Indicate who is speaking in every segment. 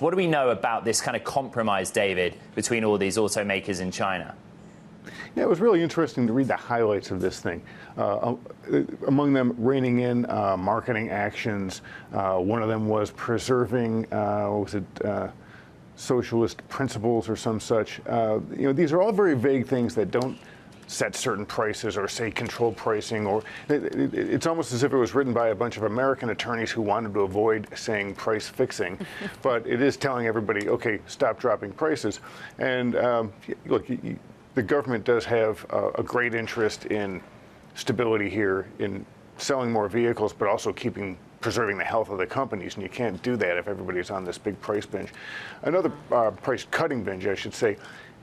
Speaker 1: What do we know about this kind of compromise, David, between all these automakers in China?
Speaker 2: Yeah, it was really interesting to read the highlights of this thing. Among them, reining in marketing actions. One of them was preserving, socialist principles or some such. These are all very vague things that don't set certain prices or say control pricing, or it's almost as if it was written by a bunch of American attorneys who wanted to avoid saying price fixing. But it is telling everybody, okay, stop dropping prices. And look, the government does have a great interest in stability here, in selling more vehicles, but also preserving the health of the companies, and you can't do that if everybody's on this big price binge. Another price cutting binge, I should say.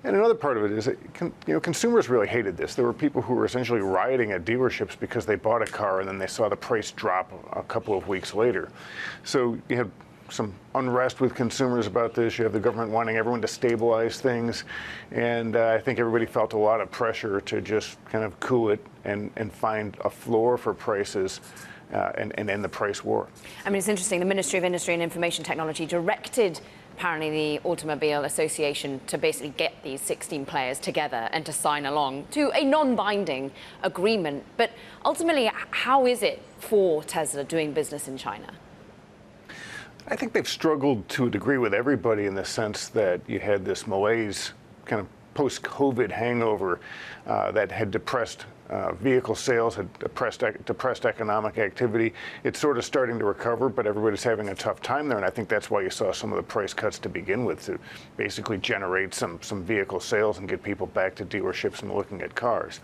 Speaker 2: And another part of it is that consumers really hated this. There were people who were essentially rioting at dealerships because they bought a car and then they saw the price drop a couple of weeks later. So you have some unrest with consumers about this. You have the government wanting everyone to stabilize things. And I think everybody felt a lot of pressure to just kind of cool it and find a floor for prices and end the price war.
Speaker 3: I mean, it's interesting. The Ministry of Industry and Information Technology directed apparently the Automobile Association to basically get these 16 players together and to sign along to a non-binding agreement. But ultimately, how is it for Tesla doing business in China?
Speaker 2: I think they've struggled to a degree with everybody in the sense that you had this malaise kind of post-COVID hangover that had depressed vehicle sales, had depressed economic activity. It's sort of starting to recover, but everybody's having a tough time there, and I think that's why you saw some of the price cuts to begin with, to basically generate some vehicle sales and get people back to dealerships and looking at cars.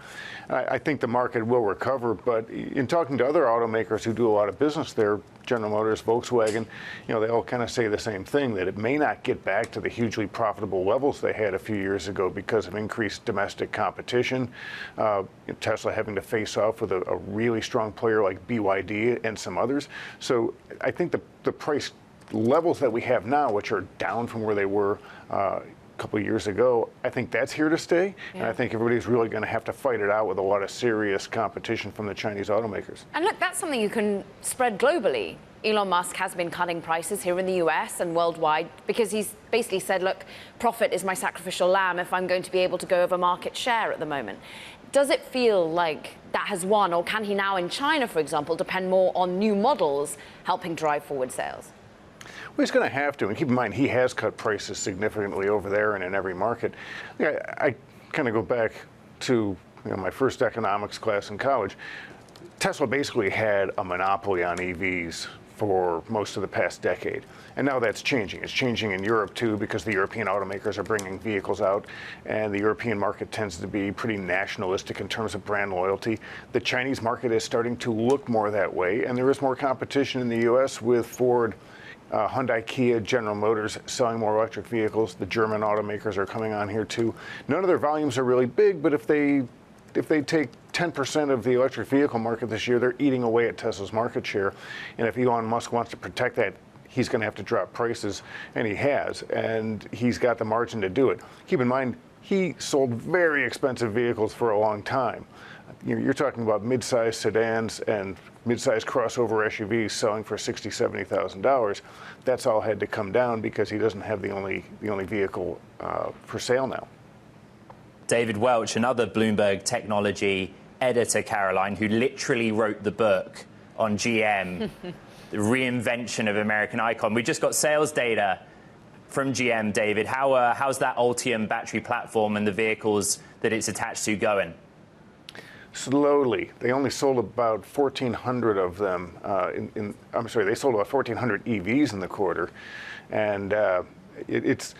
Speaker 2: I think the market will recover, but in talking to other automakers who do a lot of business there, General Motors, Volkswagen, they all kind of say the same thing, that it may not get back to the hugely profitable levels they had a few years ago because of increased domestic competition. Tesla having to face off with a really strong player like BYD and some others. So I think the price levels that we have now, which are down from where they were a couple of years ago, I think that's here to stay. Yeah. And I think everybody's really going to have to fight it out with a lot of serious competition from the Chinese automakers.
Speaker 3: And look, that's something you can spread globally. Elon Musk has been cutting prices here in the US and worldwide because he's basically said, look, profit is my sacrificial lamb if I'm going to be able to go over market share at the moment. Does it feel like that has won, or can he now in China, for example, depend more on new models helping drive forward sales?
Speaker 2: Well, he's going to have to, and keep in mind, he has cut prices significantly over there and in every market. I kind of go back to my first economics class in college. Tesla basically had a monopoly on EVs for most of the past decade. And now that's changing. It's changing in Europe, too, because the European automakers are bringing vehicles out, and the European market tends to be pretty nationalistic in terms of brand loyalty. The Chinese market is starting to look more that way, and there is more competition in the U.S. with Ford, Hyundai, Kia, General Motors selling more electric vehicles. The German automakers are coming on here, too. None of their volumes are really big, but if they take 10% of the electric vehicle market this year, they're eating away at Tesla's market share. And if Elon Musk wants to protect that, he's going to have to drop prices, and he has. And he's got the margin to do it. Keep in mind, he sold very expensive vehicles for a long time. You're talking about mid-sized sedans and mid-sized crossover SUVs selling for $60,000, $70,000. That's all had to come down because he doesn't have the only vehicle for sale now.
Speaker 1: David Welch, another Bloomberg technology editor, Caroline, who literally wrote the book on GM, the reinvention of American icon. We just got sales data from GM, David. How's that Ultium battery platform and the vehicles that it's attached to going?
Speaker 2: Slowly. They only sold about 1,400 of them. They sold about 1,400 EVs in the quarter, and it's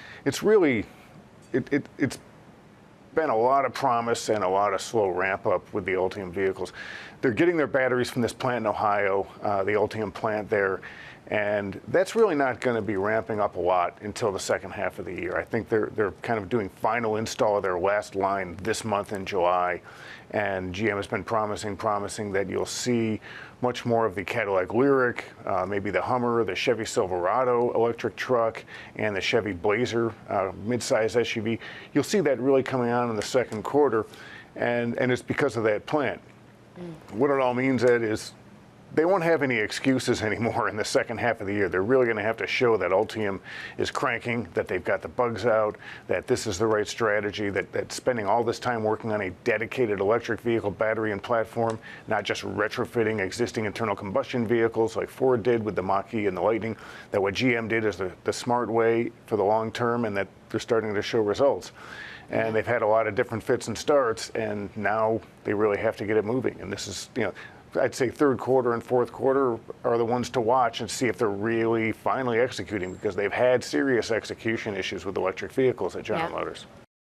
Speaker 2: been a lot of promise and a lot of slow ramp up with the Ultium vehicles. They're getting their batteries from this plant in Ohio, the Ultium plant there, and that's really not going to be ramping up a lot until the second half of the year. I think they're kind of doing final install of their last line this month in July, and GM has been promising that you'll see much more of the Cadillac Lyriq, maybe the Hummer, the Chevy Silverado electric truck, and the Chevy Blazer midsize SUV. You'll see that really coming on in the second quarter, and it's because of that plant. What it all means, Ed, is they won't have any excuses anymore in the second half of the year. They're really going to have to show that Ultium is cranking, that they've got the bugs out, that this is the right strategy, that spending all this time working on a dedicated electric vehicle battery and platform, not just retrofitting existing internal combustion vehicles like Ford did with the Mach-E and the Lightning, that what GM did is the smart way for the long term, and that they're starting to show results. And they've had a lot of different fits and starts, and now they really have to get it moving. And this is, I'd say third quarter and fourth quarter are the ones to watch and see if they're really finally executing, because they've had serious execution issues with electric vehicles at General Motors.